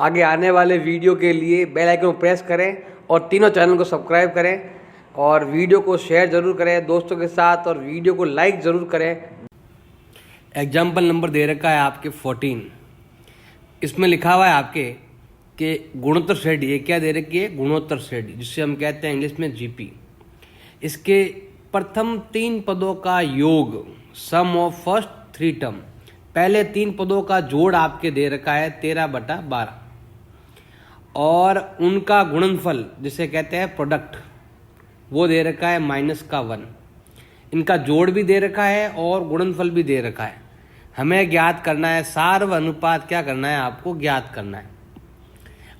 आगे आने वाले वीडियो के लिए बेल आइकन को प्रेस करें और तीनों चैनल को सब्सक्राइब करें और वीडियो को शेयर ज़रूर करें दोस्तों के साथ और वीडियो को लाइक ज़रूर करें। एग्जाम्पल नंबर दे रखा है आपके 14। इसमें लिखा हुआ है आपके कि गुणोत्तर श्रेणी, ये क्या दे रखी है? गुणोत्तर श्रेणी, जिससे हम कहते हैं इंग्लिश में जीपी। इसके प्रथम 3 पदों का योग, सम ऑफ फर्स्ट 3 टर्म, पहले 3 पदों का जोड़ आपके दे रखा है 13/12 और उनका गुणनफल जिसे कहते हैं प्रोडक्ट, वो दे रखा है -1। इनका जोड़ भी दे रखा है और गुणनफल भी दे रखा है। हमें ज्ञात करना है सार्व अनुपात। क्या करना है? आपको ज्ञात करना है।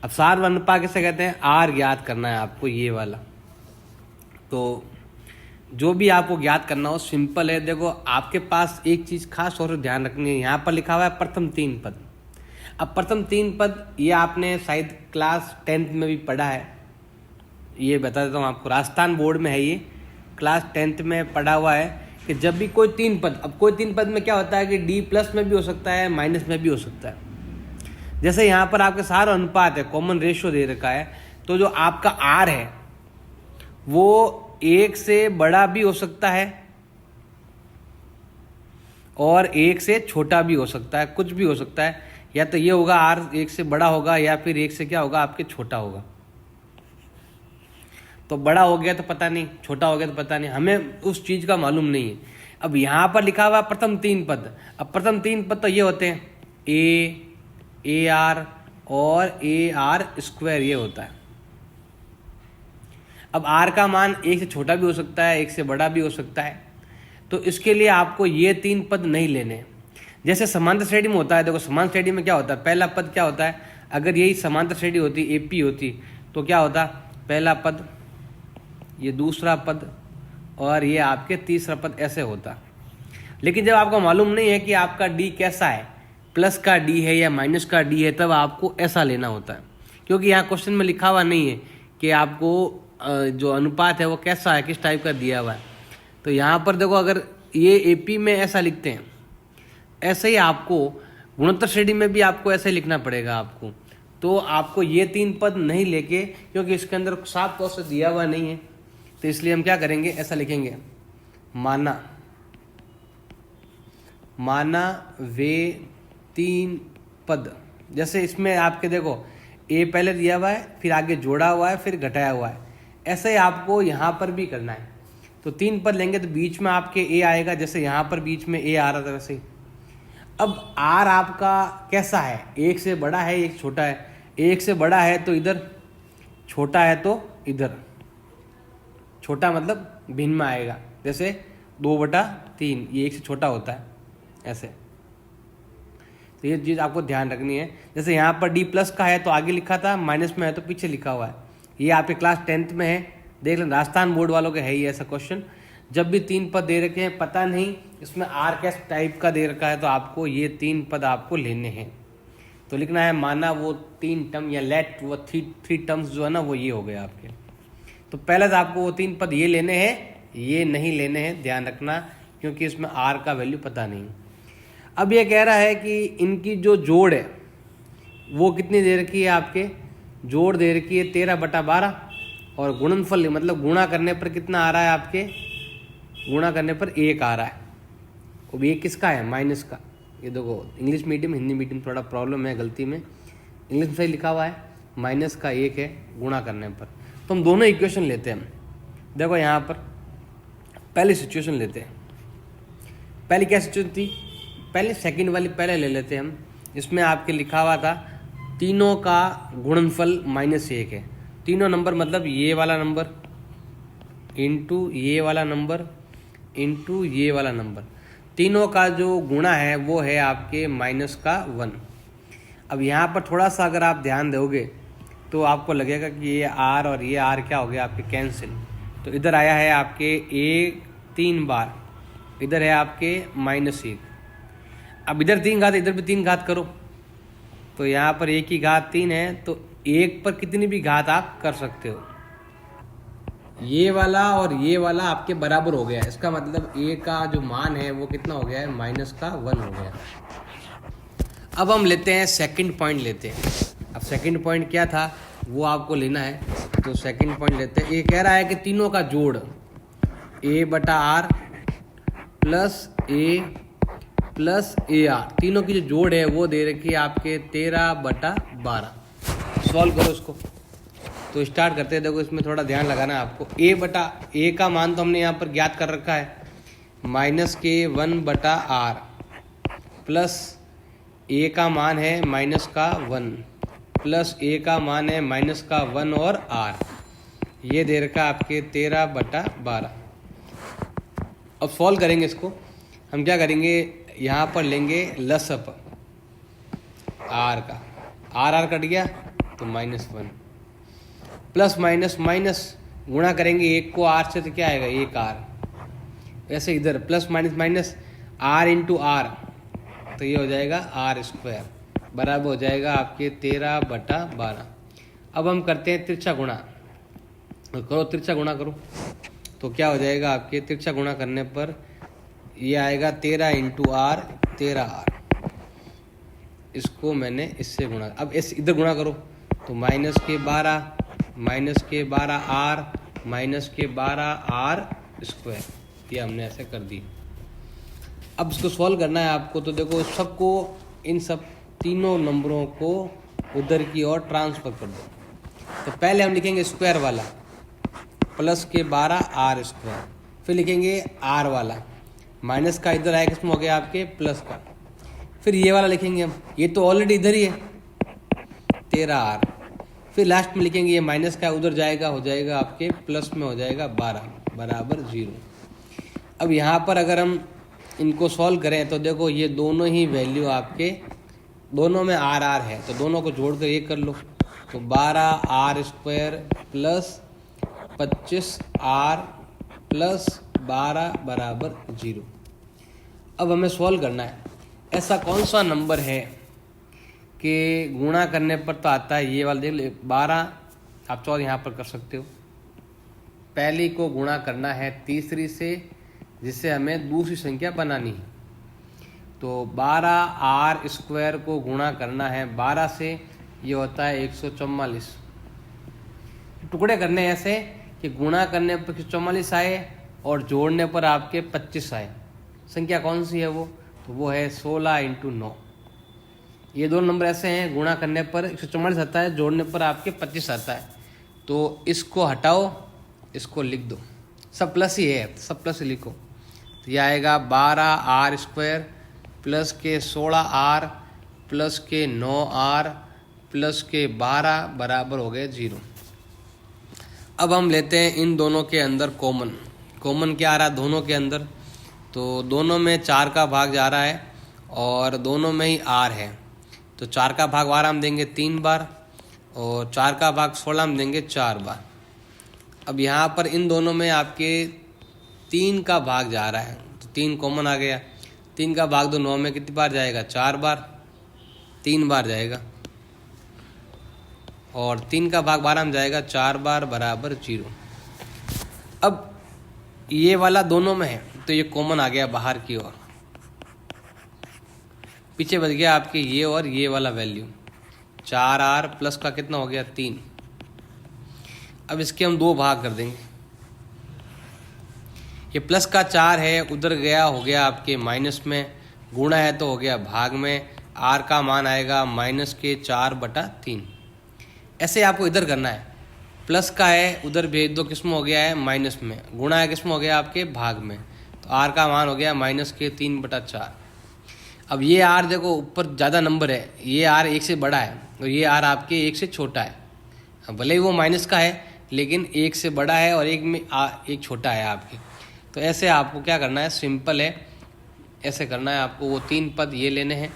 अब सार्व अनुपात किसे कहते हैं? आर ज्ञात करना है आपको, ये वाला। तो जो भी आपको ज्ञात करना हो सिंपल है। देखो आपके पास एक चीज़ खास तौर से ध्यान रखनी है, यहाँ पर लिखा हुआ है प्रथम 3 पद। अब प्रथम 3 पद ये आपने शायद क्लास 10th में भी पढ़ा है। ये बता देता हूँ आपको, राजस्थान बोर्ड में है ये, क्लास 10th में पढ़ा हुआ है कि जब भी कोई 3 पद, अब कोई 3 पद में क्या होता है कि D+ में भी हो सकता है, माइनस में भी हो सकता है। जैसे यहाँ पर आपके सारा अनुपात है, कॉमन रेशियो दे रखा है, तो जो आपका R है वो 1 से बड़ा भी हो सकता है और 1 से छोटा भी हो सकता है, कुछ भी हो सकता है। या तो ये होगा R 1 से बड़ा होगा या फिर 1 से क्या होगा आपके छोटा होगा। तो बड़ा हो गया तो पता नहीं, छोटा हो गया तो पता नहीं, हमें उस चीज़ का मालूम नहीं है। अब यहाँ पर लिखा हुआ प्रथम 3 पद। अब प्रथम 3 पद तो ये होते हैं AR और AR², ये होता है। अब R का मान 1 से छोटा भी हो सकता है, 1 से बड़ा भी हो सकता है। तो इसके लिए आपको ये 3 पद नहीं लेने। जैसे समांतर श्रेणी में होता है, देखो समांतर श्रेणी में क्या होता है, पहला पद क्या होता है, अगर यही समांतर श्रेणी होती, AP होती, तो क्या होता, पहला पद, ये दूसरा पद और ये आपके तीसरा पद, ऐसे होता। लेकिन जब आपको मालूम नहीं है कि आपका D कैसा है, प्लस का D है या माइनस का D है, तब आपको ऐसा लेना होता है। क्योंकि यहाँ क्वेश्चन में लिखा हुआ नहीं है कि आपको जो अनुपात है वो कैसा है, किस टाइप का दिया हुआ है। तो यहाँ पर देखो, अगर ये AP में ऐसा लिखते हैं, ऐसे ही आपको गुणोत्तर श्रेणी में भी आपको ऐसे ही लिखना पड़ेगा आपको। तो आपको ये 3 पद नहीं लेके, क्योंकि इसके अंदर साफ तौर से दिया हुआ नहीं है, तो इसलिए हम क्या करेंगे, ऐसा लिखेंगे, माना वे 3 पद। जैसे इसमें आपके देखो A पहले दिया हुआ है, फिर आगे जोड़ा हुआ है, फिर घटाया हुआ है, ऐसे ही आपको यहाँ पर भी करना है। तो 3 पद लेंगे तो बीच में आपके A आएगा, जैसे यहाँ पर बीच में A आ रहा था वैसे ही। अब R आपका कैसा है, 1 से बड़ा है, 1 छोटा है। 1 से बड़ा है तो इधर, छोटा है तो इधर। छोटा मतलब भिन्न में आएगा, जैसे 2/3, ये 1 से छोटा होता है, ऐसे। तो ये चीज़ आपको ध्यान रखनी है। जैसे यहाँ पर D+ का है तो आगे लिखा था, माइनस में है तो पीछे लिखा हुआ है। ये आपके क्लास 10th में है, देख लें, राजस्थान बोर्ड वालों के है ही ऐसा क्वेश्चन। जब भी 3 पद दे रखे हैं, पता नहीं इसमें R कैस टाइप का दे रखा है, तो आपको ये 3 पद आपको लेने हैं। तो लिखना है माना वो 3 टर्म, या लेट वो 3 टर्म्स जो है ना, वो ये हो गए आपके। तो पहले तो आपको वो 3 पद ये लेने हैं, ये नहीं लेने हैं, ध्यान रखना, क्योंकि इसमें R का वैल्यू पता नहीं। अब ये कह रहा है कि इनकी जो जोड़ है वो कितनी दे रखी है, आपके जोड़ दे रखी है 13/12 और गुणनफल मतलब गुणा करने पर कितना आ रहा है, आपके गुणा करने पर 1 आ रहा है। अब ये किसका है? माइनस का। ये देखो इंग्लिश मीडियम हिंदी मीडियम थोड़ा प्रॉब्लम है, गलती में इंग्लिश में सही लिखा हुआ है, माइनस का 1 है गुणा करने पर। तो हम दोनों इक्वेशन लेते हैं। हम देखो यहाँ पर पहली सिचुएशन लेते हैं। पहली क्या सिचुएशन थी, पहले सेकंड वाली पहले ले लेते हैं हम। इसमें आपके लिखा हुआ था तीनों का गुणनफल -1 है। तीनों नंबर मतलब ये वाला नंबर इंटू ये वाला नंबर इंटू ये वाला नंबर, तीनों का जो गुणा है वो है आपके -1। अब यहाँ पर थोड़ा सा अगर आप ध्यान दोगे तो आपको लगेगा कि ये R और ये R क्या हो गया आपके कैंसिल। तो इधर आया है आपके 1 3 बार, इधर है आपके -1। अब इधर 3 घात, इधर भी 3 घात करो, तो यहाँ पर 1 की घात 3 है, तो 1 पर कितनी भी घात आप कर सकते हो। ये वाला और ये वाला आपके बराबर हो गया। इसका मतलब A का जो मान है वो कितना हो गया है, -1 हो गया। अब हम लेते हैं सेकंड पॉइंट लेते हैं। अब अब सेकंड पॉइंट क्या था वो आपको लेना है, तो सेकंड पॉइंट लेते हैं। ये कह रहा है कि तीनों का जोड़ a/r प्लस a/r, तीनों की जो जोड़ है वो दे रखी है आपके 13/12। सॉल्व करो इसको। तो स्टार्ट करते हैं। देखो इसमें थोड़ा ध्यान लगाना है आपको। a का मान तो हमने यहाँ पर ज्ञात कर रखा है -k1/r प्लस a का मान है -1 प्लस a का मान है -1 और r, ये दे रखा आपके 13/12। अब सॉल्व करेंगे इसको। हम क्या करेंगे, यहाँ पर लेंगे लसअप r का, r कट गया तो -1 प्लस माइनस गुणा करेंगे एक को r से तो क्या आएगा 1r, वैसे इधर plus minus r into r तो ये हो जाएगा r² बराबर हो जाएगा आपके 13/12। अब हम करते हैं तिरछा गुणा। करो तिरछा गुणा करो, तो क्या हो जाएगा आपके तिरछा गुणा करने पर ये आएगा 13 इंटू r 13r, इसको मैंने इससे गुणा। अब इस इधर गुणा करो तो -12r -12r², ये हमने ऐसे कर दी। अब इसको सॉल्व करना है आपको। तो देखो सबको, इन सब तीनों नंबरों को उधर की ओर ट्रांसफर कर दो। तो पहले हम लिखेंगे स्क्वायर वाला +12r², फिर लिखेंगे r वाला, माइनस का इधर आया किसमें हो गया आपके प्लस का, फिर ये वाला लिखेंगे हम, ये तो ऑलरेडी इधर ही है 13r, फिर लास्ट में लिखेंगे ये माइनस का उधर जाएगा, हो जाएगा आपके प्लस में हो जाएगा 12 बराबर 0। अब यहाँ पर अगर हम इनको सॉल्व करें तो देखो ये दोनों ही वैल्यू आपके दोनों में r है, तो दोनों को जोड़ कर ये कर लो, तो 12r² प्लस 25r प्लस 12 बराबर 0। अब हमें सॉल्व करना है ऐसा कौन सा नंबर है कि गुणा करने पर तो आता है ये वाला, देख लो 12 आप चाहो यहाँ पर कर सकते हो। पहली को गुणा करना है तीसरी से, जिससे हमें दूसरी संख्या बनानी है। तो 12r² को गुणा करना है 12 से, ये होता है 144। टुकड़े करने ऐसे कि गुणा करने पर 144 आए और जोड़ने पर आपके 25 आए। संख्या कौन सी है वो, तो वो है 16 × 9। ये दो नंबर ऐसे हैं, गुणा करने पर 144 आता है, जोड़ने पर आपके 25 आता है। तो इसको हटाओ, इसको लिख दो, सब प्लस ही है, सब प्लस ही लिखो। तो यह आएगा 12r² प्लस के 16r प्लस के 9r प्लस के 12 बराबर हो गए 0। अब हम लेते हैं इन दोनों के अंदर कॉमन क्या आ रहा है दोनों के अंदर, तो दोनों में 4 का भाग जा रहा है और दोनों में ही r है। तो 4 का भाग 12 हम देंगे 3 बार और 4 का भाग 16 हम देंगे 4 बार। अब यहाँ पर इन दोनों में आपके 3 का भाग जा रहा है, तो 3 कॉमन आ गया। 3 का भाग 2 9 में कितनी बार जाएगा, 4 बार, 3 बार जाएगा। और 3 का भाग 12 में जाएगा 4 बार बराबर 0। अब ये वाला दोनों में है तो ये कॉमन आ गया बाहर की ओर, पीछे बच गया आपके ये और ये वाला वैल्यू। 4r प्लस का कितना हो गया 3। अब इसके हम 2 भाग कर देंगे। ये प्लस का 4 है, उधर गया हो गया आपके माइनस में, गुणा है तो हो गया भाग में। r का मान आएगा -4/3। ऐसे आपको इधर करना है, प्लस का है उधर भेज दो, किस में हो गया है माइनस में, गुणा है किस में हो गया आपके भाग में, तो r का मान हो गया -3/4। अब ये r देखो ऊपर ज़्यादा नंबर है, ये r 1 से बड़ा है और ये r आपके 1 से छोटा है। अब भले ही वो माइनस का है लेकिन 1 से बड़ा है और 1 में 1 छोटा है आपके। तो ऐसे आपको क्या करना है, सिंपल है, ऐसे करना है आपको। वो 3 पद ये लेने हैं,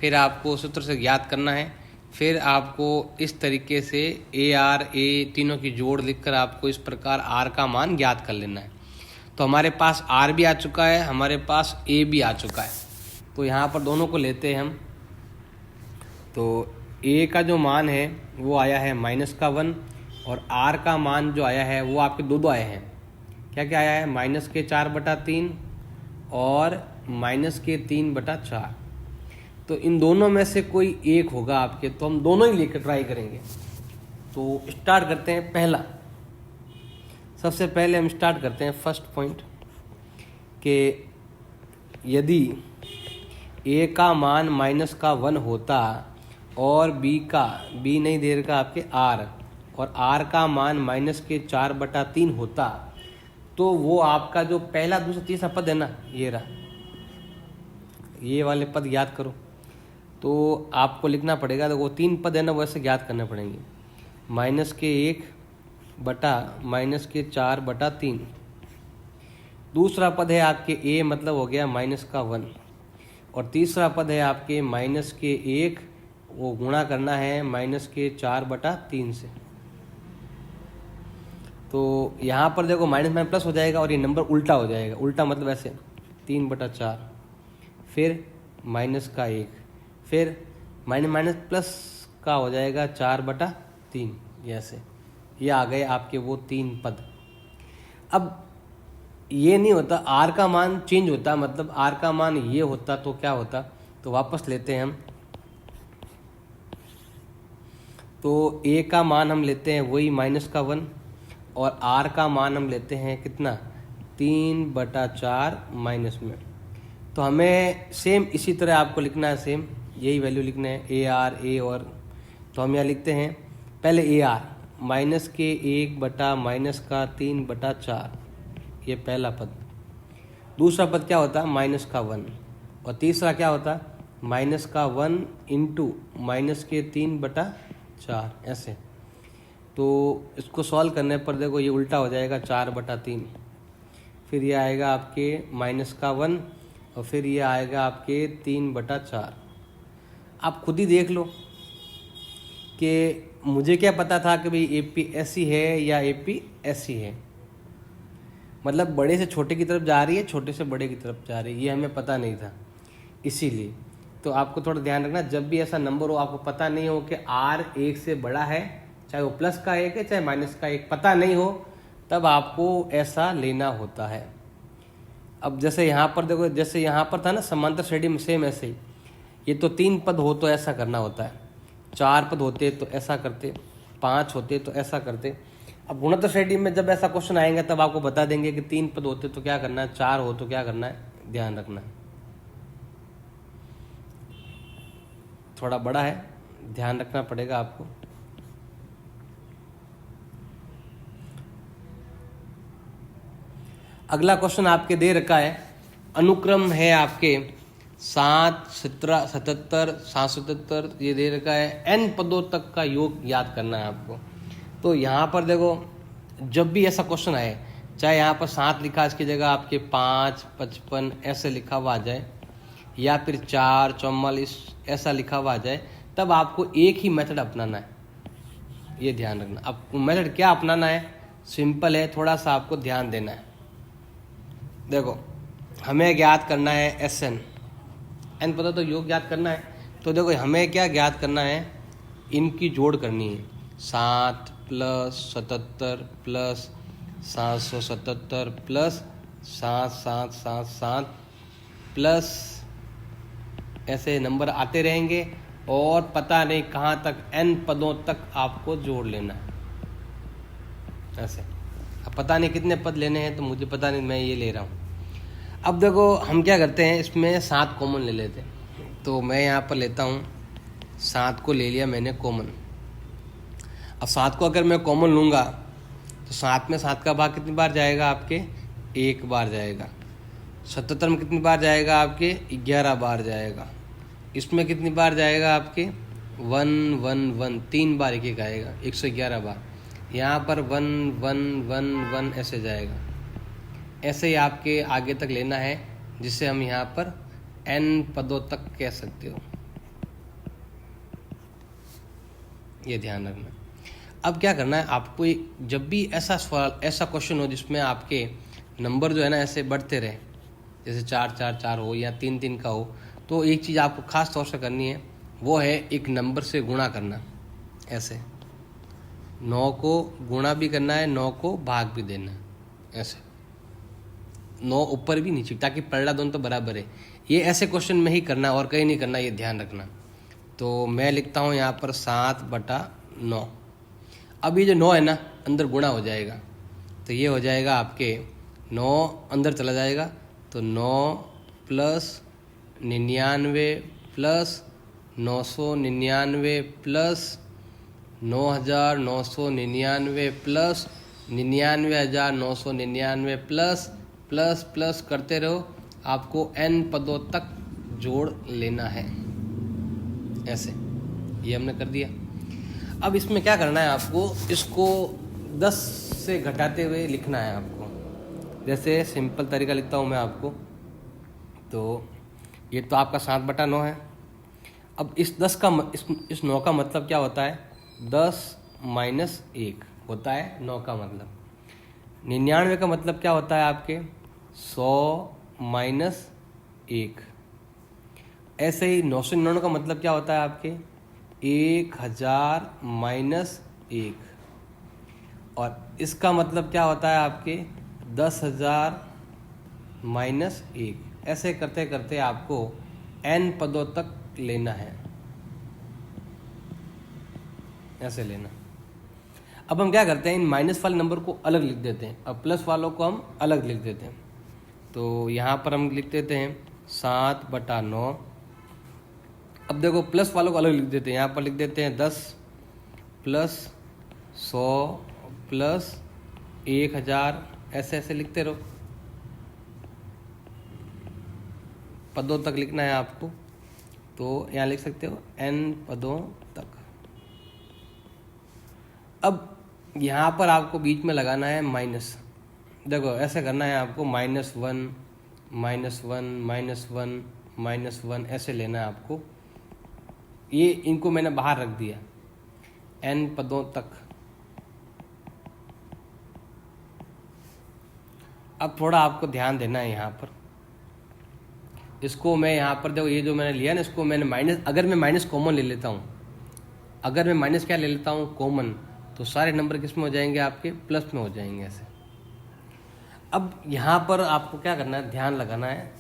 फिर आपको सूत्र से ज्ञात करना है, फिर आपको इस तरीके से a तीनों की जोड़ लिखकर आपको इस प्रकार r का मान ज्ञात कर लेना है। तो हमारे पास r भी आ चुका है, हमारे पास a भी आ चुका है। तो यहाँ पर दोनों को लेते हैं हम। तो a का जो मान है वो आया है -1 और r का मान जो आया है वो आपके दो आए हैं। क्या क्या आया है, -4/3 और -3/4। तो इन दोनों में से कोई एक होगा आपके, तो हम दोनों ही लेकर ट्राई करेंगे। तो स्टार्ट करते हैं। पहला, सबसे पहले हम स्टार्ट करते हैं फर्स्ट पॉइंट कि यदि a का मान -1 होता और b नहीं दे रखा आपके r, और r का मान -4/3 होता, तो वो आपका जो पहला दूसरा तीसरा पद है ना, ये रहा, ये वाले पद याद करो। तो आपको लिखना पड़ेगा, तो वो 3 पद है ना, वैसे याद करने पड़ेंगे। -1 बटा -4/3। दूसरा पद है आपके a, मतलब हो गया -1, और तीसरा पद है आपके -1, वो गुणा करना है -4/3 से। तो यहाँ पर देखो माइनस माइनस प्लस हो जाएगा और ये नंबर उल्टा हो जाएगा। उल्टा मतलब ऐसे 3/4, फिर -1, फिर माइनस माइनस प्लस का हो जाएगा 4/3, ऐसे। ये आ गए आपके वो 3 पद। अब ये नहीं होता, आर का मान चेंज होता, मतलब आर का मान ये होता तो क्या होता, तो वापस लेते हैं हम। तो ए का मान हम लेते हैं वही -1, और आर का मान हम लेते हैं कितना, 3/4 माइनस में। तो हमें सेम इसी तरह आपको लिखना है, सेम यही वैल्यू लिखना है, ए आर ए। और तो हम यहाँ लिखते हैं पहले ए आर -1 बटा -3/4, ये पहला पद। दूसरा पद क्या होता, -1, और तीसरा क्या होता, -1 इंटू -3/4, ऐसे। तो इसको सॉल्व करने पर देखो ये उल्टा हो जाएगा, 4/3। फिर ये आएगा आपके -1, और फिर ये आएगा आपके 3/4। आप खुद ही देख लो कि मुझे क्या पता था कि भाई AP है या AP है, मतलब बड़े से छोटे की तरफ जा रही है, छोटे से बड़े की तरफ जा रही है, ये हमें पता नहीं था। इसीलिए तो आपको थोड़ा ध्यान रखना, जब भी ऐसा नंबर हो आपको पता नहीं हो कि R 1 से बड़ा है, चाहे वो प्लस का 1 है चाहे माइनस का 1, पता नहीं हो, तब आपको ऐसा लेना होता है। अब जैसे यहाँ पर देखो, जैसे यहाँ पर था ना समांतर श्रेणी में, सेम ऐसे ही। ये तो 3 पद हो तो ऐसा करना होता है, 4 पद होते तो ऐसा करते, 5 होते तो ऐसा करते। अब गुणोत्तर श्रेणी में जब ऐसा क्वेश्चन आएंगे तब आपको बता देंगे कि 3 पद होते तो क्या करना है, 4 हो तो क्या करना है, ध्यान रखना है। थोड़ा बड़ा है, ध्यान रखना पड़ेगा आपको। अगला क्वेश्चन आपके दे रखा है, अनुक्रम है आपके 7, 17, 77, 777, ये दे रखा है। n पदों तक का योग याद करना है आपको। तो यहाँ पर देखो, जब भी ऐसा क्वेश्चन आए, चाहे यहाँ पर 7 लिखा, इसकी जगह आपके 5, 55 ऐसे लिखा हुआ आ जाए, या फिर 4, 44 ऐसा लिखा हुआ आ जाए, तब आपको एक ही मेथड अपनाना है, ये ध्यान रखना। अब मेथड क्या अपनाना है, सिंपल है, थोड़ा सा आपको ध्यान देना है। देखो हमें ज्ञात करना है SN, n पता तो योग ज्ञात करना है। तो देखो हमें क्या ज्ञात करना है, इनकी जोड़ करनी है, 7 + 77 + 777 + 7777 प्लस, ऐसे नंबर आते रहेंगे, और पता नहीं कहाँ तक n पदों तक आपको जोड़ लेना है, ऐसे। अब पता नहीं कितने पद लेने हैं, तो मुझे पता नहीं, मैं ये ले रहा हूँ। अब देखो हम क्या करते हैं, इसमें 7 कॉमन ले लेते हैं। तो मैं यहाँ पर लेता हूँ, 7 को ले लिया मैंने कॉमन। अब 7 को अगर मैं कॉमन लूँगा तो 7 में 7 का भाग कितनी बार जाएगा आपके, 1 बार जाएगा। 77 में कितनी बार जाएगा आपके, 11 बार जाएगा। इसमें कितनी बार जाएगा आपके, 1 1 1, 3 बार एक आएगा, 111 बार। यहाँ पर 1 1 1 1 ऐसे जाएगा। ऐसे ही आपके आगे तक लेना है, जिससे हम यहाँ पर n पदों तक कह सकते हो, ये ध्यान रखना। अब क्या करना है आपको, जब भी ऐसा सवाल, ऐसा क्वेश्चन हो जिसमें आपके नंबर जो है ना ऐसे बढ़ते रहे, जैसे 4 4 4 हो या 3 3 का हो, तो एक चीज़ आपको खास तौर से करनी है, वो है एक नंबर से गुणा करना। ऐसे 9 को गुणा भी करना है, 9 को भाग भी देना है, ऐसे 9 ऊपर भी नीचे, ताकि पलड़ा दोनों तो बराबर है। ये ऐसे क्वेश्चन में ही करना और कहीं नहीं करना, ये ध्यान रखना। तो मैं लिखता हूँ यहाँ पर 7/9। अब ये जो 9 है ना, अंदर गुणा हो जाएगा, तो ये हो जाएगा आपके 9 अंदर चला जाएगा, तो 9 + 99 + 999 + 9,999 + 99,999 प्लस करते रहो, आपको n पदों तक जोड़ लेना है। ऐसे ये हमने कर दिया। अब इसमें क्या करना है आपको, इसको 10 से घटाते हुए लिखना है आपको। जैसे सिंपल तरीका लिखता हूँ मैं आपको, तो ये तो आपका 7/9 है। अब इस 10 का इस 9 का मतलब क्या होता है, 10 - 1 होता है 9 का मतलब। 99 का मतलब क्या होता है आपके, 100 - 1। ऐसे ही 999 का मतलब क्या होता है आपके, 1000 - 1। और इसका मतलब क्या होता है आपके, 10,000 - 1। ऐसे करते करते आपको n पदों तक लेना है, ऐसे लेना। अब हम क्या करते हैं, इन माइनस वाले नंबर को अलग लिख देते हैं, अब प्लस वालों को हम अलग लिख देते हैं। तो यहाँ पर हम लिख देते हैं 7/9। अब देखो प्लस वालों को अलग लिख देते हैं, यहाँ पर लिख देते हैं 10 + 100 + 1000, ऐसे ऐसे लिखते रहो, पदों तक लिखना है आपको। तो यहाँ लिख सकते हो n पदों तक। अब यहाँ पर आपको बीच में लगाना है माइनस। देखो ऐसे करना है आपको, -1 -1 -1 ऐसे लेना है आपको। ये इनको मैंने बाहर रख दिया, n पदों तक। अब थोड़ा आपको ध्यान देना है यहाँ पर। इसको मैं यहाँ पर देखो, ये जो मैंने लिया ना, इसको मैंने माइनस, अगर मैं माइनस कॉमन ले लेता हूँ, अगर मैं माइनस क्या ले लेता हूँ, कॉमन, तो सारे नंबर किस में हो जाएंगे आपके, प्लस में हो जाएंगे ऐसे। अब यहाँ पर आपको क्या करना है, ध्यान लगाना है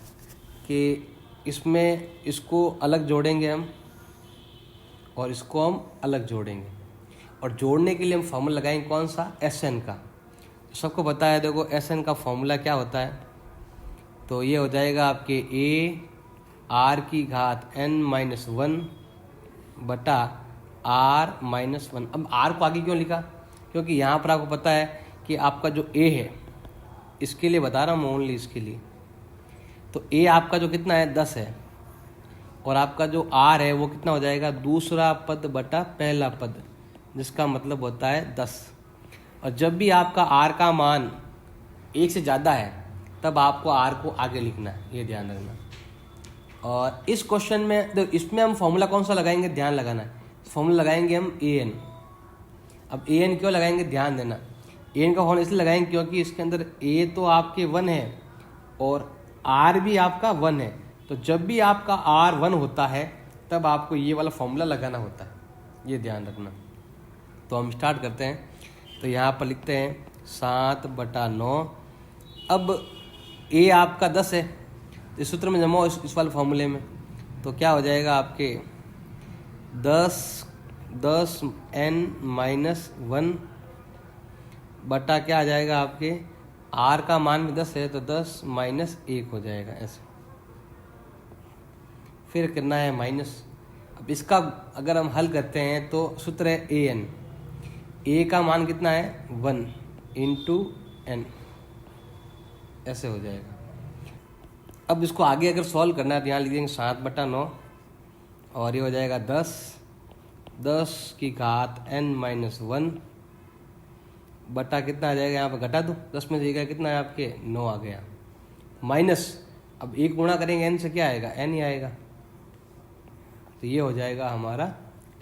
कि इसमें इसको अलग जोड़ेंगे हम और इसको हम अलग जोड़ेंगे। और जोड़ने के लिए हम फॉर्मूला लगाएंगे कौन सा, SN का। सबको पता है, देखो SN का फॉर्मूला क्या होता है, तो ये हो जाएगा आपके AR⁻n - 1 बटा R-1। अब R को आगे क्यों लिखा, क्योंकि यहाँ पर आपको पता है कि आपका जो A है, इसके लिए बता रहा हूँ ओनली, इसके लिए। तो A आपका जो कितना है, 10 है, और आपका जो R है वो कितना हो जाएगा, दूसरा पद बटा पहला पद, जिसका मतलब होता है 10। और जब भी आपका R का मान 1 से ज़्यादा है, तब आपको R को आगे लिखना है, ये ध्यान रखना। और इस क्वेश्चन में तो इसमें हम फॉर्मूला कौन सा लगाएंगे, ध्यान लगाना है। फॉर्मूला लगाएंगे हम AN। अब AN क्यों लगाएंगे, ध्यान देना। AN का फॉर्मूला इसलिए लगाएंगे क्योंकि इसके अंदर A तो आपके 1 है और R भी आपका 1 है। तो जब भी आपका R 1 होता है, तब आपको ये वाला फॉर्मूला लगाना होता है, ये ध्यान रखना। तो हम स्टार्ट करते हैं। तो यहाँ पर लिखते हैं 7/9। अब A आपका 10 है, इस सूत्र में जमाओ इस वाले फॉर्मूले में, तो क्या हो जाएगा आपके 10 n - 1 बटा क्या आ जाएगा आपके, R का मान भी 10 है, तो 10 - 1 हो जाएगा ऐसे। फिर करना है माइनस। अब इसका अगर हम हल करते हैं तो सूत्र है AN। A का मान कितना है, 1 × n, ऐसे हो जाएगा। अब इसको आगे अगर सॉल्व करना है तो यहाँ लिख देंगे 7/9, और ये हो जाएगा 10 की घात n - 1 बटा कितना आ जाएगा, यहाँ पर घटा दो, 10 में से कितना है आपके, 9 आ गया, माइनस। अब 1 गुणा करेंगे n से, क्या आएगा, n ही आएगा। तो ये हो जाएगा हमारा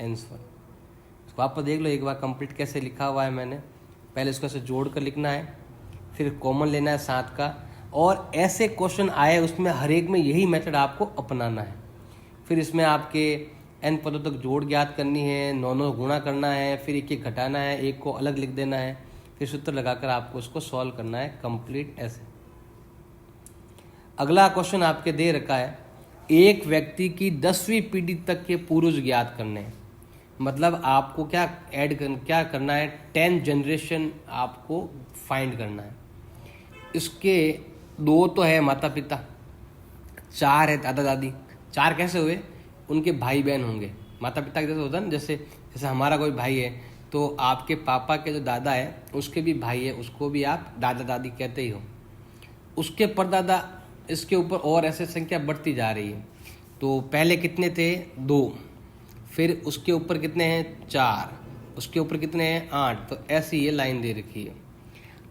आंसर। इसको आप देख लो एक बार कंप्लीट कैसे लिखा हुआ है मैंने। पहले इसको ऐसे जोड़ कर लिखना है, फिर कॉमन लेना है 7 का, और ऐसे क्वेश्चन आए उसमें हर एक में यही मेथड आपको अपनाना है। फिर इसमें आपके n पदों तक जोड़ ज्ञात करनी है, 9 गुणा करना है, फिर एक एक घटाना है, एक को अलग लिख देना है, फिर सूत्र लगाकर आपको उसको सॉल्व करना है कंप्लीट ऐसे। अगला क्वेश्चन आपके दे रखा है एक व्यक्ति की 10वीं पीढ़ी तक के पूर्वज ज्ञात करने हैं। मतलब आपको क्या करना है, 10 जनरेशन आपको फाइंड करना है। इसके 2 तो है माता पिता, 4 है दादा दादी। 4 कैसे हुए, उनके भाई बहन होंगे। माता पिता के जैसे होता है ना, जैसे हमारा कोई भाई है तो आपके पापा के जो दादा है उसके भी भाई है, उसको भी आप दादा दादी कहते ही हो। उसके परदादा, इसके ऊपर और ऐसे संख्या बढ़ती जा रही है। तो पहले कितने थे, 2, फिर उसके ऊपर कितने हैं, 4, उसके ऊपर कितने हैं, 8। तो ऐसी ये लाइन दे रखी है।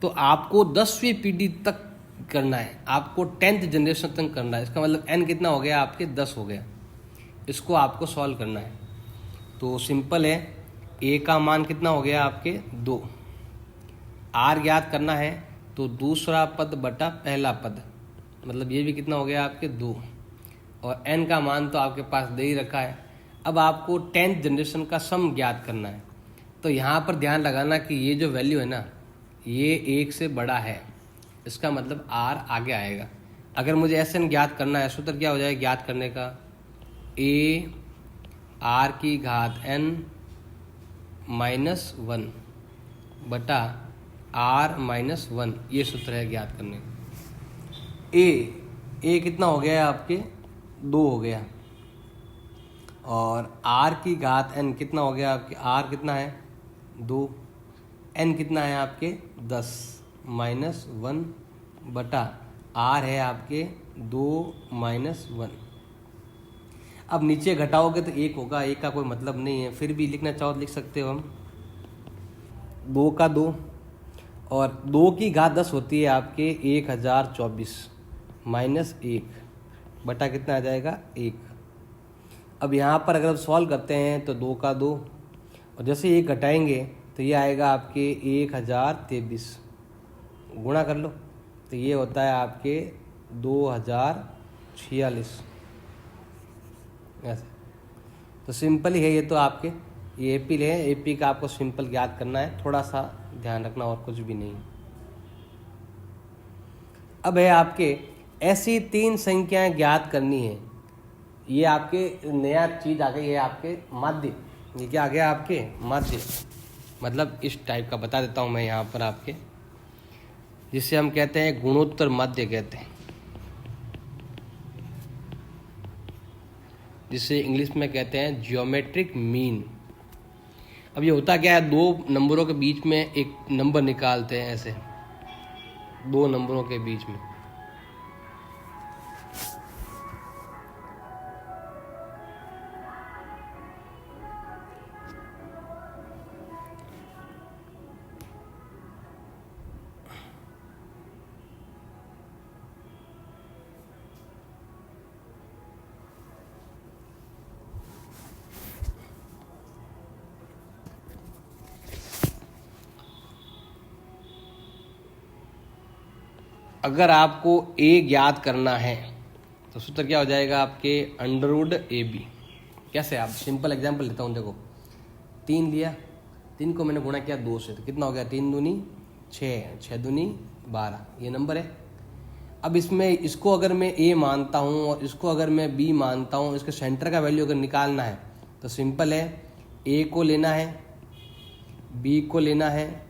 तो आपको 10वीं पीढ़ी तक करना है, आपको 10th जनरेशन तक करना है। इसका मतलब n कितना हो गया आपके, 10 हो गया। इसको आपको सॉल्व करना है। तो सिंपल है, a का मान कितना हो गया आपके, 2। r ज्ञात करना है तो दूसरा पद बटा पहला पद, मतलब ये भी कितना हो गया आपके, 2। और n का मान तो आपके पास दे ही रखा है। अब आपको 10th जनरेशन का सम ज्ञात करना है। तो यहाँ पर ध्यान लगाना कि ये जो वैल्यू है ना, ये 1 से बड़ा है, इसका मतलब r आगे आएगा। अगर मुझे Sn ज्ञात करना है, सूत्र क्या हो जाएगा ज्ञात करने का, a r की घात n -1 बटा r -1, ये सूत्र है ज्ञात करने का। a कितना हो गया है आपके, 2 हो गया। और r की घात n कितना हो गया आपके, r कितना है, 2, n कितना है आपके, 10 -1 बटा r है आपके 2 -1। अब नीचे घटाओगे तो 1 होगा, 1 का कोई मतलब नहीं है, फिर भी लिखना चाहो तो लिख सकते हो हम। 2 का 2 और 2 की घात 10 होती है आपके 1024 -1 बटा कितना आ जाएगा, 1। अब यहाँ पर अगर सॉल्व करते हैं तो 2 का 2 और जैसे 1 घटाएंगे तो ये आएगा आपके 1023, गुणा कर लो तो ये होता है आपके 2046 ऐसे। तो सिंपल ही है ये, तो आपके ये एपी है, एपी का आपको सिंपल ज्ञात करना है, थोड़ा सा ध्यान रखना और कुछ भी नहीं। अब है आपके ऐसी 3 संख्याएं ज्ञात करनी है। ये आपके नया चीज आ गई है आपके माध्य, ये क्या आ गया आपके माध्य, मतलब इस टाइप का बता देता हूँ मैं यहाँ पर आपके, जिसे हम कहते हैं गुणोत्तर माध्य कहते हैं, जिसे इंग्लिश में कहते हैं ज्योमेट्रिक मीन। अब ये होता क्या है, 2 नंबरों के बीच में एक नंबर निकालते हैं, ऐसे 2 नंबरों के बीच में। अगर आपको a ज्ञात करना है तो सूत्र क्या हो जाएगा आपके, √AB। कैसे, आप सिंपल एग्जांपल लेता हूँ। देखो 3 लिया, 3 को मैंने गुणा किया 2 से, तो कितना हो गया, 3 दूनी 6, 6 दूनी 12, ये नंबर है। अब इसमें इसको अगर मैं a मानता हूँ और इसको अगर मैं b मानता हूँ, इसके सेंटर का वैल्यू अगर निकालना है तो सिंपल है, a को लेना है, b को लेना है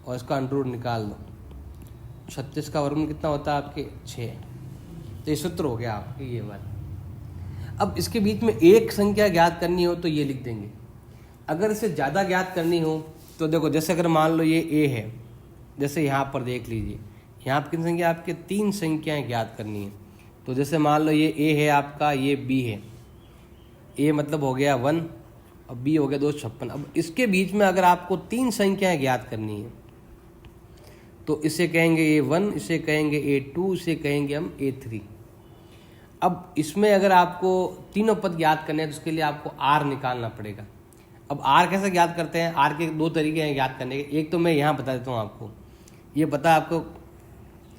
और इसका अंडर निकाल दो। 36 का वर्गमूल कितना होता है आपके, 6। तो ये सूत्र हो गया आपके ये वाला। अब इसके बीच में एक संख्या ज्ञात करनी हो तो ये लिख देंगे। अगर इसे ज़्यादा ज्ञात करनी हो तो देखो, जैसे अगर मान लो ये a है, जैसे यहाँ पर देख लीजिए, यहाँ पर कितनी संख्या आपके, 3 संख्याएं ज्ञात करनी है। तो जैसे मान लो ये a है आपका, ये b है, a मतलब हो गया 1 और b हो गया 256। अब इसके बीच में अगर आपको 3 संख्याएं ज्ञात करनी है तो इसे कहेंगे A1, इसे कहेंगे A2, इसे कहेंगे हम A3। अब इसमें अगर आपको तीनों पद ज्ञात करने हैं तो उसके लिए आपको R निकालना पड़ेगा। अब R कैसे ज्ञात करते हैं, R के 2 तरीके हैं ज्ञात करने के। एक तो मैं यहाँ बता देता हूँ आपको, ये पता है आपको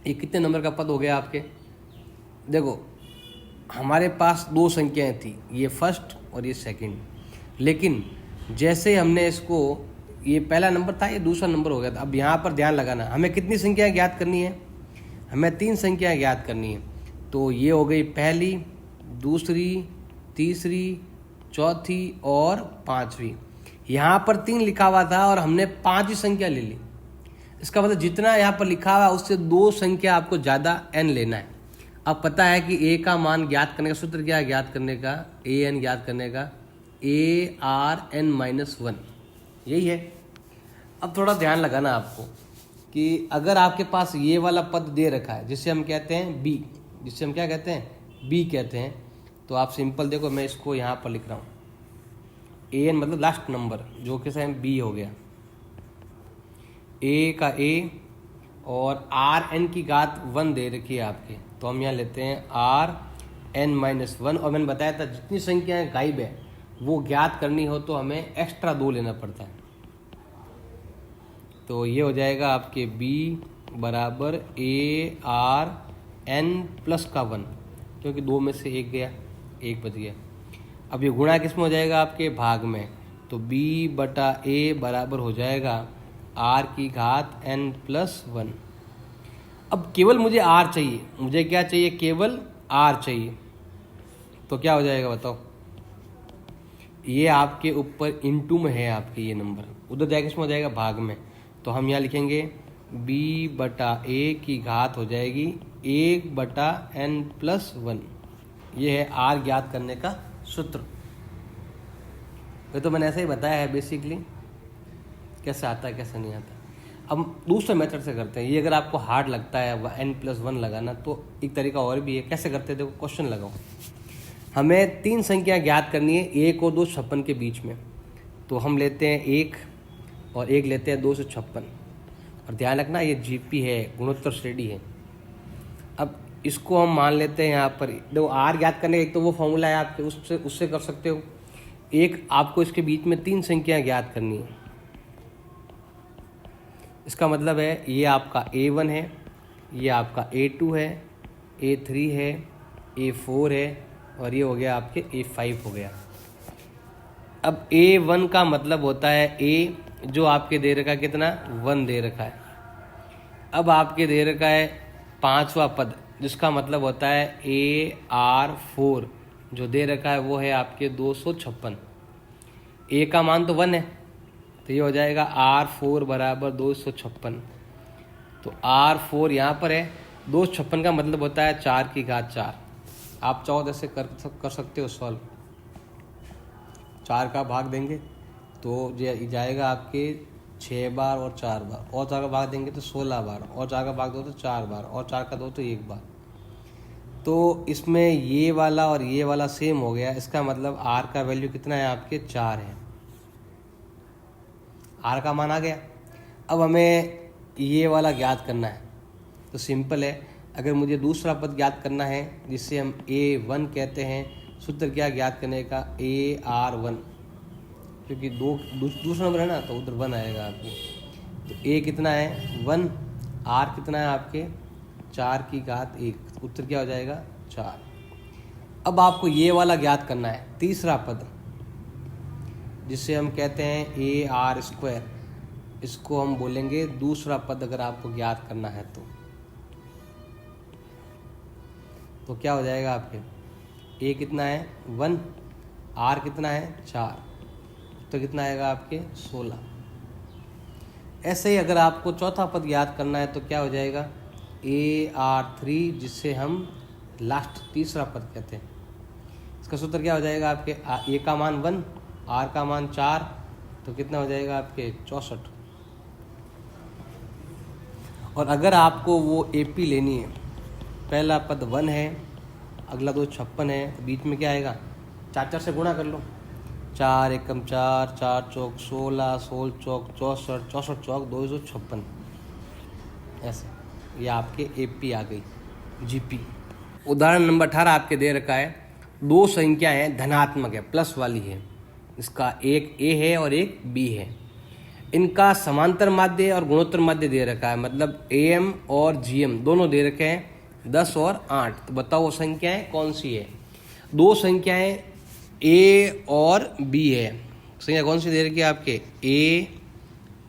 ये कितने नंबर का पद हो गया आपके। देखो हमारे पास 2 संख्याएं थी, ये फर्स्ट और ये सेकंड, लेकिन जैसे हमने इसको, ये पहला नंबर था, ये दूसरा नंबर हो गया था। अब यहाँ पर ध्यान लगाना, हमें कितनी संख्याएं ज्ञात करनी है, हमें 3 संख्याएं ज्ञात करनी है। तो ये हो गई पहली, दूसरी, तीसरी, चौथी और पांचवी। यहाँ पर 3 लिखा हुआ था और हमने 5 ही संख्या ले ली। इसका मतलब जितना यहाँ पर लिखा हुआ है उससे 2 संख्या आपको ज़्यादा n लेना है। अब पता है कि a का मान ज्ञात करने का सूत्र क्या है, ज्ञात करने का an ज्ञात करने का ARn-1, यही है। अब थोड़ा ध्यान लगाना आपको कि अगर आपके पास ये वाला पद दे रखा है जिसे हम कहते हैं b, जिसे हम क्या कहते हैं b कहते हैं, तो आप सिंपल देखो, मैं इसको यहाँ पर लिख रहा हूँ an मतलब लास्ट नंबर, जो कि सेम b हो गया, a का a और Rn की घात 1 दे रखी है आपके, तो हम यहाँ लेते हैं Rn-1। और मैंने बताया था जितनी संख्याएं गायब है वो ज्ञात करनी हो तो हमें एक्स्ट्रा 2 लेना पड़ता है। तो ये हो जाएगा आपके b बराबर Arn+1, क्योंकि 2 में से 1 गया, 1 बच गया। अब ये गुणा किस में हो जाएगा, आपके भाग में, तो b बटा a बराबर हो जाएगा r की घात n+1। अब केवल मुझे r चाहिए, मुझे क्या चाहिए, केवल r चाहिए। तो क्या हो जाएगा बताओ, ये आपके ऊपर इंटू में है आपके ये नंबर, उधर जाएगा इसमें हो जाएगा भाग में। तो हम यहाँ लिखेंगे b बटा a की घात हो जाएगी 1 बटा n+1। ये है r ज्ञात करने का सूत्र। ये तो मैंने ऐसे ही बताया है बेसिकली, कैसे आता है कैसे नहीं आता। अब दूसरे मेथड से करते हैं। ये अगर आपको हार्ड लगता है n+1 लगाना, तो एक तरीका और भी है। कैसे करते हैं देखो, क्वेश्चन लगाओ। हमें 3 संख्या ज्ञात करनी है 1 और 256 के बीच में। तो हम लेते हैं 1 और 1 लेते हैं 256। और ध्यान रखना ये जीपी है, गुणोत्तर श्रेणी है। अब इसको हम मान लेते हैं यहाँ पर, देखो आर ज्ञात करने का एक तो वो फॉर्मूला है आपके, उससे कर सकते हो। एक आपको इसके बीच में 3 संख्या ज्ञात करनी है। इसका मतलब है ये आपका A1 है, ये आपका A2 है, A3 है, A4 है और ये हो गया आपके A5 हो गया। अब A1 का मतलब होता है A, जो आपके दे रखा है कितना, 1 दे रखा है। अब आपके दे रखा है 5वां पद, जिसका मतलब होता है AR4, जो दे रखा है वो है आपके 256। A का मान तो 1 है, तो ये हो जाएगा R4 बराबर 256। तो R4 यहाँ पर है, 256 का मतलब होता है 4 की घात 4। आप चाहो जैसे कर सकते हो सॉल्व। 4 का भाग देंगे तो जाएगा आपके 6 बार और 4 बार, और 4 का भाग देंगे तो 16 बार, और 4 का भाग दो तो 4 बार, और 4 का दो तो 1 बार। तो इसमें ये वाला और ये वाला सेम हो गया। इसका मतलब R का वैल्यू कितना है आपके, 4 है। R का मान आ गया। अब हमें ये वाला ज्ञात करना है, तो सिंपल है। अगर मुझे दूसरा पद ज्ञात करना है जिसे हम A1 कहते हैं, सूत्र क्या ज्ञात करने का, AR1, क्योंकि दूसरा नंबर है ना तो उधर 1 आएगा आपके। तो A कितना है 1, R कितना है आपके 4 की घात 1, उत्तर क्या हो जाएगा 4। अब आपको ये वाला ज्ञात करना है, तीसरा पद जिसे हम कहते हैं AR²। इसको हम बोलेंगे दूसरा पद अगर आपको ज्ञात करना है तो क्या हो जाएगा आपके, A कितना है 1, R कितना है 4, तो कितना आएगा आपके 16। ऐसे ही अगर आपको चौथा पद ज्ञात करना है तो क्या हो जाएगा AR3, जिससे हम लास्ट तीसरा पद कहते हैं। इसका सूत्र क्या हो जाएगा आपके, A का मान 1, R का मान 4, तो कितना हो जाएगा आपके 64। और अगर आपको वो AP लेनी है, पहला पद 1 है, अगला 256 है, तो बीच में क्या आएगा, 4 से गुणा कर लो। 4 एकम 4, 4 चौक 16, 16 चौक 64, 64 चौक 256। ऐसे ये आपके AP आ गई, GP। उदाहरण नंबर 18 आपके दे रखा है, 2 संख्याएं धनात्मक है, प्लस वाली है। इसका एक A है और एक B है। इनका समांतर माध्य और गुणोत्तर माध्य दे रखा है, मतलब AM और GM दोनों दे रखे हैं 10 और 8। तो बताओ वो संख्याएं कौन सी है। 2 संख्याएं A और B है। संख्या कौन सी दे रखी है आपके, A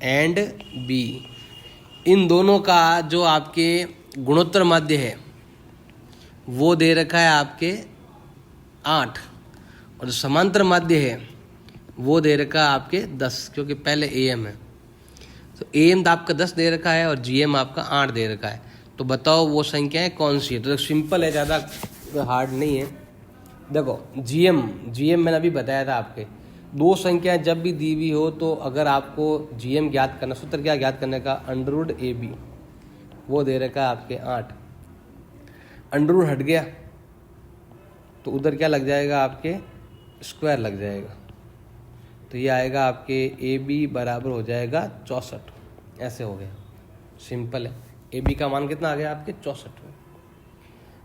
एंड B। इन दोनों का जो आपके गुणोत्तर माध्य है वो दे रखा है आपके 8 और जो समांतर माध्य है वो दे रखा है आपके 10, क्योंकि पहले AM है। तो AM तो आपका 10 दे रखा है और GM आपका 8 दे रखा है। तो बताओ वो संख्याएं कौन सी है। तो सिंपल है, ज़्यादा हार्ड नहीं है। देखो GM मैंने अभी बताया था आपके, दो संख्याएं जब भी दी हुई हो तो अगर आपको GM ज्ञात करना, सूत्र क्या ज्ञात करने का, √AB, वो दे रखा है आपके 8। अंडर हट गया तो उधर क्या लग जाएगा, आपके स्क्वायर लग जाएगा। तो ये आएगा आपके AB बराबर हो जाएगा 64। ऐसे हो गया, सिंपल है। AB का मान कितना आ गया आपके 64।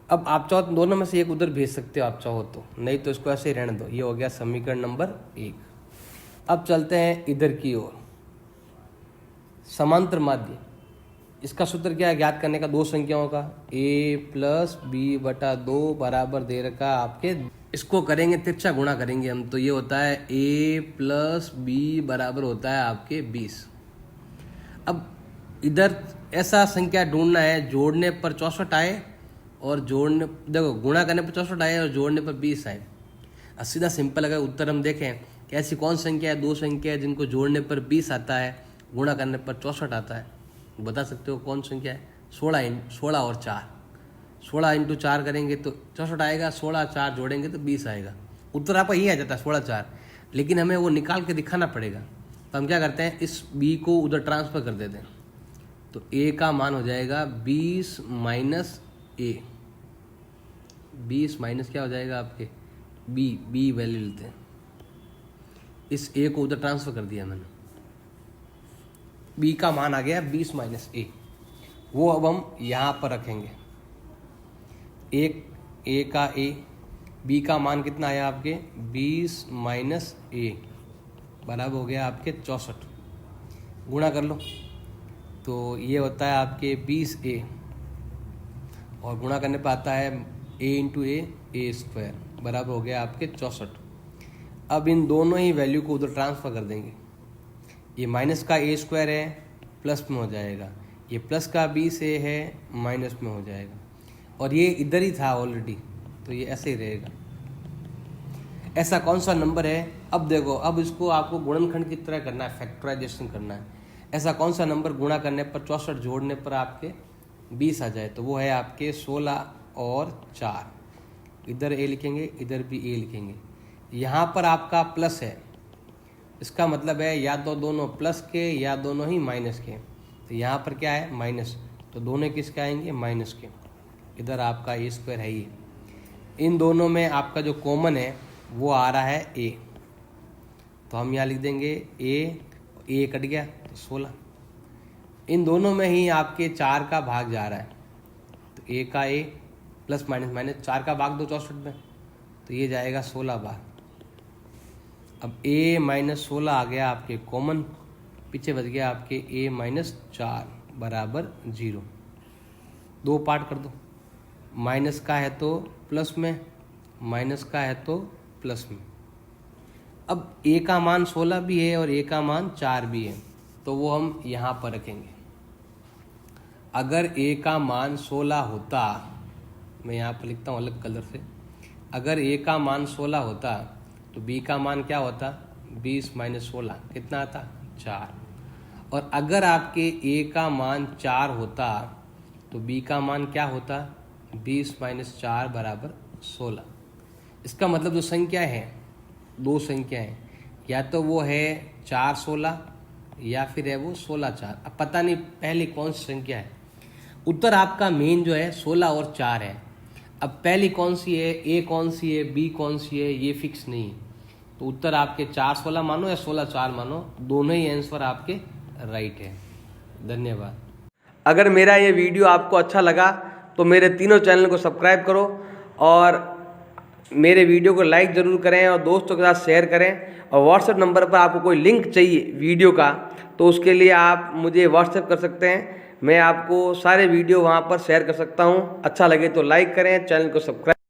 अब आप चाहो तो दोनों में से एक उधर भेज सकते हो आप चाहो तो, नहीं तो इसको ऐसे ही रहने दो। ये हो गया समीकरण नंबर 1। अब चलते हैं इधर की ओर, समांतर माध्य। इसका सूत्र क्या है ज्ञात करने का, दो संख्याओं का, A + B/2 बराबर दे रखा आपके, इसको करेंगे तिरछा गुणा करेंगे हम, तो ये होता है A + B बराबर होता है आपके 20। अब इधर ऐसा संख्या ढूंढना है जोड़ने पर 64 आए और जोड़ने, देखो गुणा करने पर 64 आए और जोड़ने पर 20 आए। सीधा सिंपल अगर उत्तर हम देखें कि ऐसी कौन संख्या है, दो संख्या है जिनको जोड़ने पर 20 आता है, गुणा करने पर 64 आता है, बता सकते हो कौन संख्या है। 16 और 4, 16 × 4 करेंगे तो 64 आएगा, 16 4 जोड़ेंगे तो 20 आएगा। उत्तर आपका यही आ जाता है 16 4, लेकिन हमें वो निकाल के दिखाना पड़ेगा। तो हम क्या करते हैं, इस B को उधर ट्रांसफ़र कर देते हैं। तो A का मान हो जाएगा 20 - A, 20 माइनस क्या हो जाएगा आपके B वैल्यू लेते हैं, इस A को उधर ट्रांसफ़र कर दिया मैंने। B का मान आ गया 20 - A, वो अब हम यहाँ पर रखेंगे। A का A, B का मान कितना आया आपके 20 - A बराबर हो गया आपके 64। गुणा कर लो तो ये होता है आपके 20A और गुणा करने पर आता है A × A² बराबर हो गया आपके 64। अब इन दोनों ही वैल्यू को उधर ट्रांसफ़र कर देंगे। ये माइनस का A² है, प्लस में हो जाएगा, ये प्लस का 20A है, माइनस में हो जाएगा, और ये इधर ही था ऑलरेडी, तो ये ऐसे ही रहेगा। ऐसा कौन सा नंबर है, अब देखो, अब इसको आपको गुणनखंड की तरह करना है, फैक्टराइजेशन करना है। ऐसा कौन सा नंबर गुणा करने पर 64 जोड़ने पर आपके 20 आ जाए, तो वो है आपके 16 और 4। इधर A लिखेंगे, इधर भी A लिखेंगे। यहाँ पर आपका प्लस है, इसका मतलब है या तो दोनों प्लस के या दोनों ही माइनस के। तो यहाँ पर क्या है माइनस, तो दोनों किसके आएंगे माइनस के। इधर आपका A² है ही, इन दोनों में आपका जो कॉमन है वो आ रहा है A, तो हम यहाँ लिख देंगे A कट गया तो 16। इन दोनों में ही आपके 4 का भाग जा रहा है, तो A का A प्लस माइनस माइनस 4 का भाग दो 64 में, तो ये जाएगा 16 बार। अब A - 16 आ गया आपके कॉमन, पीछे बच गया आपके A - 4 बराबर 0। 2 पार्ट कर दो, माइनस का है तो प्लस में, माइनस का है तो प्लस में। अब A का मान 16 भी है और A का मान 4 भी है, तो वो हम यहाँ पर रखेंगे। अगर A का मान 16 होता, मैं यहाँ पर लिखता हूँ अलग कलर से, अगर A का मान 16 होता तो B का मान क्या होता 20 - 16 कितना आता 4। और अगर आपके A का मान 4 होता तो B का मान क्या होता 20 - 4 बराबर 16। इसका मतलब जो संख्या है, दो संख्या है, या तो वो है 4 16 या फिर है वो 16 4। अब पता नहीं पहली कौन सी संख्या है। उत्तर आपका मेन जो है 16 और 4 है। अब पहली कौन सी है, A कौन सी है, B कौन सी है, ये फिक्स नहीं है। तो उत्तर आपके 4 16 मानो या 16 4 मानो, दोनों ही आंसर आपके राइट है। धन्यवाद। अगर मेरा ये वीडियो आपको अच्छा लगा तो मेरे तीनों चैनल को सब्सक्राइब करो और मेरे वीडियो को लाइक ज़रूर करें और दोस्तों के साथ शेयर करें। और व्हाट्सएप नंबर पर आपको कोई लिंक चाहिए वीडियो का तो उसके लिए आप मुझे व्हाट्सएप कर सकते हैं, मैं आपको सारे वीडियो वहाँ पर शेयर कर सकता हूँ। अच्छा लगे तो लाइक करें, चैनल को सब्सक्राइब